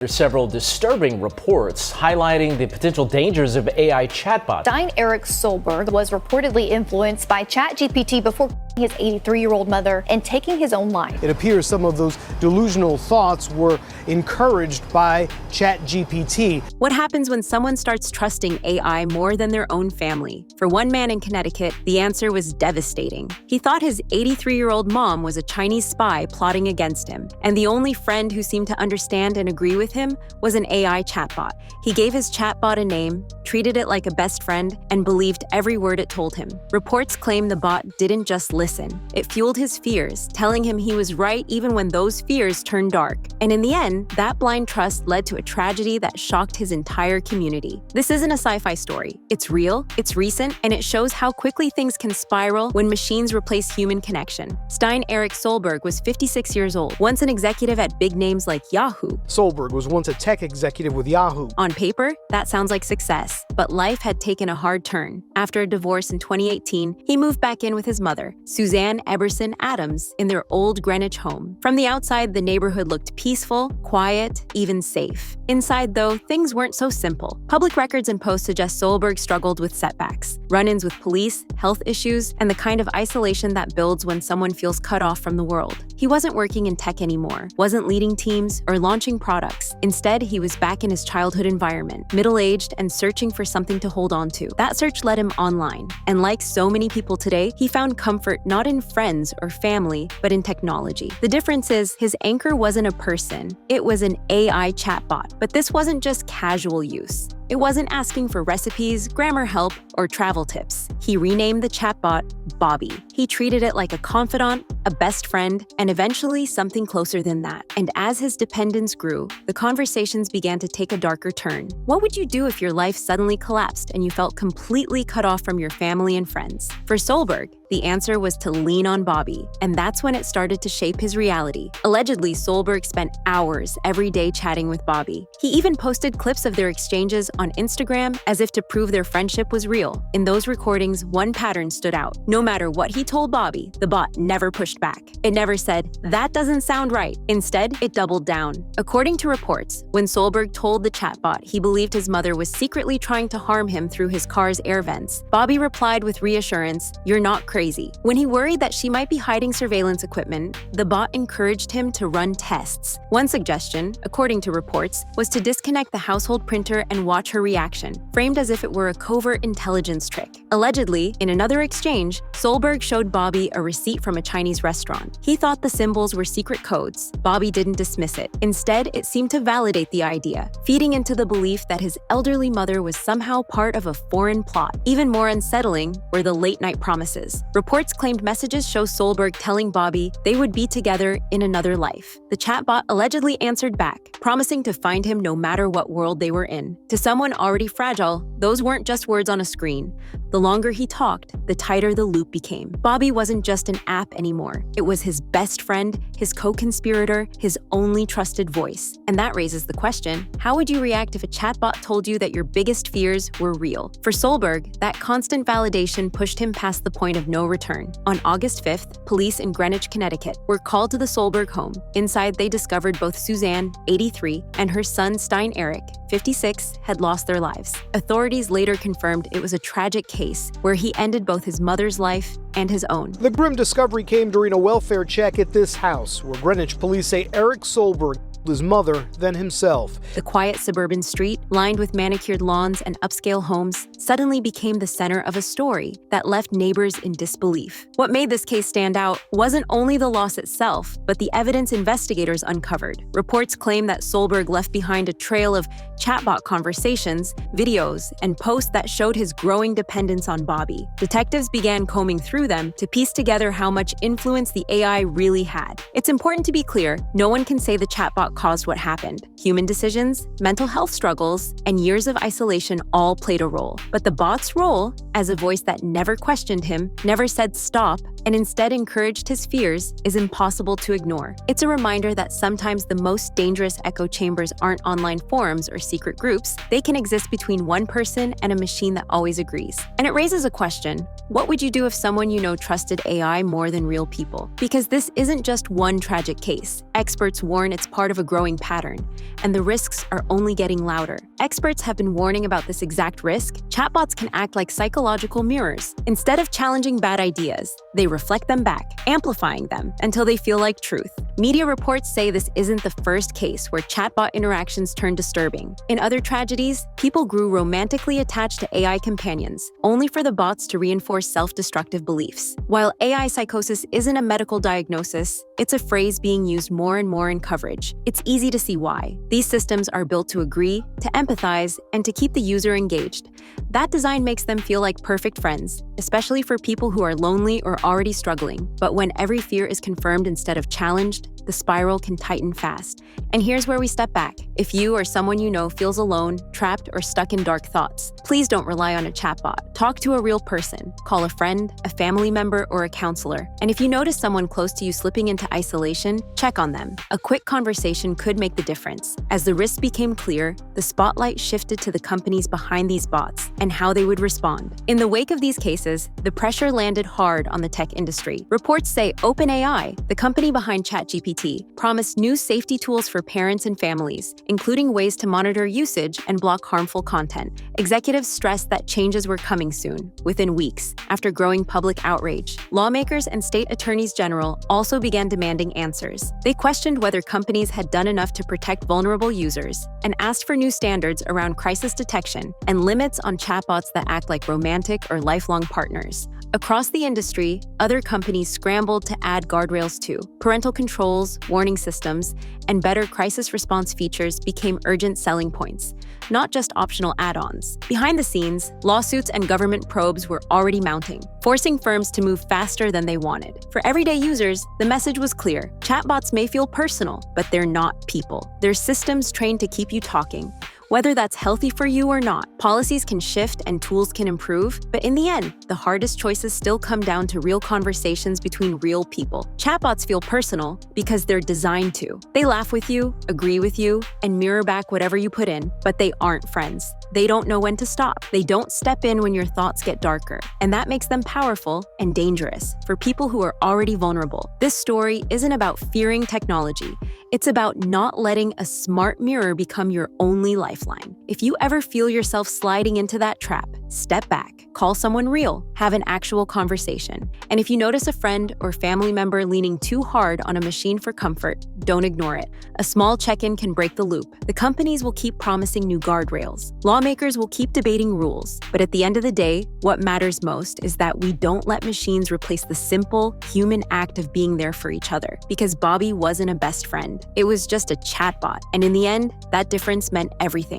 There's several disturbing reports highlighting the potential dangers of AI chatbots. Stein-Erik Soelberg was reportedly influenced by ChatGPT before his 83-year-old mother and taking his own life. It appears some of those delusional thoughts were encouraged by ChatGPT. What happens when someone starts trusting AI more than their own family? For one man in Connecticut, the answer was devastating. He thought his 83-year-old mom was a Chinese spy plotting against him, and the only friend who seemed to understand and agree with him was an AI chatbot. He gave his chatbot a name, treated it like a best friend, and believed every word it told him. Reports claim the bot didn't just listen. It fueled his fears, telling him he was right even when those fears turned dark. And in the end, that blind trust led to a tragedy that shocked his entire community. This isn't a sci-fi story. It's real, it's recent, and it shows how quickly things can spiral when machines replace human connection. Stein-Erik Soelberg was 56 years old, once an executive at big names like Yahoo. Soelberg was once a tech executive with Yahoo. On paper, that sounds like success, but life had taken a hard turn. After a divorce in 2018, he moved back in with his mother, Suzanne Eberson Adams, in their old Greenwich home. From the outside, the neighborhood looked peaceful, quiet, even safe. Inside, though, things weren't so simple. Public records and posts suggest Soelberg struggled with setbacks, run-ins with police, health issues, and the kind of isolation that builds when someone feels cut off from the world. He wasn't working in tech anymore, wasn't leading teams, or launching products. Instead, he was back in his childhood environment, middle-aged and searching for something to hold on to. That search led him online, and like so many people today, he found comfort not in friends or family, but in technology. The difference is, his anchor wasn't a person, it was an AI chatbot. But this wasn't just casual use. It wasn't asking for recipes, grammar help, or travel tips. He renamed the chatbot Bobby. He treated it like a confidant, a best friend, and eventually something closer than that. And as his dependence grew, the conversations began to take a darker turn. What would you do if your life suddenly collapsed and you felt completely cut off from your family and friends? For Soelberg, the answer was to lean on Bobby, and that's when it started to shape his reality. Allegedly, Soelberg spent hours every day chatting with Bobby. He even posted clips of their exchanges on Instagram as if to prove their friendship was real. In those recordings, one pattern stood out. No matter what he told Bobby, the bot never pushed back. It never said, "That doesn't sound right." Instead, it doubled down. According to reports, when Soelberg told the chatbot he believed his mother was secretly trying to harm him through his car's air vents, Bobby replied with reassurance, "You're not crazy." When he worried that she might be hiding surveillance equipment, the bot encouraged him to run tests. One suggestion, according to reports, was to disconnect the household printer and watch her reaction, framed as if it were a covert intelligence trick. Allegedly, in another exchange, Soelberg showed Bobby a receipt from a Chinese restaurant. He thought the symbols were secret codes. Bobby didn't dismiss it. Instead, it seemed to validate the idea, feeding into the belief that his elderly mother was somehow part of a foreign plot. Even more unsettling were the late-night promises. Reports claimed messages show Soelberg telling Bobby they would be together in another life. The chatbot allegedly answered back, promising to find him no matter what world they were in. To someone already fragile, those weren't just words on a screen. The longer he talked, the tighter the loop became. Bobby wasn't just an app anymore. It was his best friend, his co-conspirator, his only trusted voice. And that raises the question, how would you react if a chatbot told you that your biggest fears were real? For Soelberg, that constant validation pushed him past the point of no return. On August 5th, police in Greenwich, Connecticut, were called to the Soelberg home. Inside, they discovered both Suzanne, 83, and her son Stein-Erik, 56, had lost their lives. Authorities later confirmed it was a tragic case where he ended both his mother's life and his own. The grim discovery came during a welfare check at this house, where Greenwich police say Erik Soelberg his mother than himself. The quiet suburban street, lined with manicured lawns and upscale homes, suddenly became the center of a story that left neighbors in disbelief. What made this case stand out wasn't only the loss itself, but the evidence investigators uncovered. Reports claim that Soelberg left behind a trail of chatbot conversations, videos, and posts that showed his growing dependence on Bobby. Detectives began combing through them to piece together how much influence the AI really had. It's important to be clear, no one can say the chatbot caused what happened. Human decisions, mental health struggles, and years of isolation all played a role. But the bot's role, as a voice that never questioned him, never said stop, and instead encouraged his fears, is impossible to ignore. It's a reminder that sometimes the most dangerous echo chambers aren't online forums or secret groups. They can exist between one person and a machine that always agrees. And it raises a question. What would you do if someone you know trusted AI more than real people? Because this isn't just one tragic case. Experts warn it's part of a growing pattern, and the risks are only getting louder. Experts have been warning about this exact risk. Chatbots can act like psychological mirrors. Instead of challenging bad ideas, they reflect them back, amplifying them until they feel like truth. Media reports say this isn't the first case where chatbot interactions turn disturbing. In other tragedies, people grew romantically attached to AI companions, only for the bots to reinforce self-destructive beliefs. While AI psychosis isn't a medical diagnosis, it's a phrase being used more and more in coverage. It's easy to see why. These systems are built to agree, to empathize, and to keep the user engaged. That design makes them feel like perfect friends, especially for people who are lonely or already struggling. But when every fear is confirmed instead of challenged, the spiral can tighten fast. And here's where we step back. If you or someone you know feels alone, trapped, or stuck in dark thoughts, please don't rely on a chatbot. Talk to a real person. Call a friend, a family member, or a counselor. And if you notice someone close to you slipping into isolation, check on them. A quick conversation could make the difference. As the risks became clear, the spotlight shifted to the companies behind these bots and how they would respond. In the wake of these cases, the pressure landed hard on the tech industry. Reports say OpenAI, the company behind ChatGPT, promised new safety tools for parents and families, including ways to monitor usage and block harmful content. Executives stressed that changes were coming soon, within weeks, after growing public outrage. Lawmakers and state attorneys general also began demanding answers. They questioned whether companies had done enough to protect vulnerable users and asked for new standards around crisis detection and limits on chatbots that act like romantic or lifelong partners. Across the industry, other companies scrambled to add guardrails too. Parental controls, warning systems, and better crisis response features became urgent selling points, not just optional add-ons. Behind the scenes, lawsuits and government probes were already mounting, forcing firms to move faster than they wanted. For everyday users, the message was clear. Chatbots may feel personal, but they're not people. They're systems trained to keep you talking. Whether that's healthy for you or not, policies can shift and tools can improve, but in the end, the hardest choices still come down to real conversations between real people. Chatbots feel personal because they're designed to. They laugh with you, agree with you, and mirror back whatever you put in, but they aren't friends. They don't know when to stop. They don't step in when your thoughts get darker, and that makes them powerful and dangerous for people who are already vulnerable. This story isn't about fearing technology. It's about not letting a smart mirror become your only lifeline. If you ever feel yourself sliding into that trap, step back, call someone real, have an actual conversation. And if you notice a friend or family member leaning too hard on a machine for comfort, don't ignore it. A small check-in can break the loop. The companies will keep promising new guardrails. Lawmakers will keep debating rules. But at the end of the day, what matters most is that we don't let machines replace the simple, human act of being there for each other. Because Bobby wasn't a best friend. It was just a chatbot. And in the end, that difference meant everything.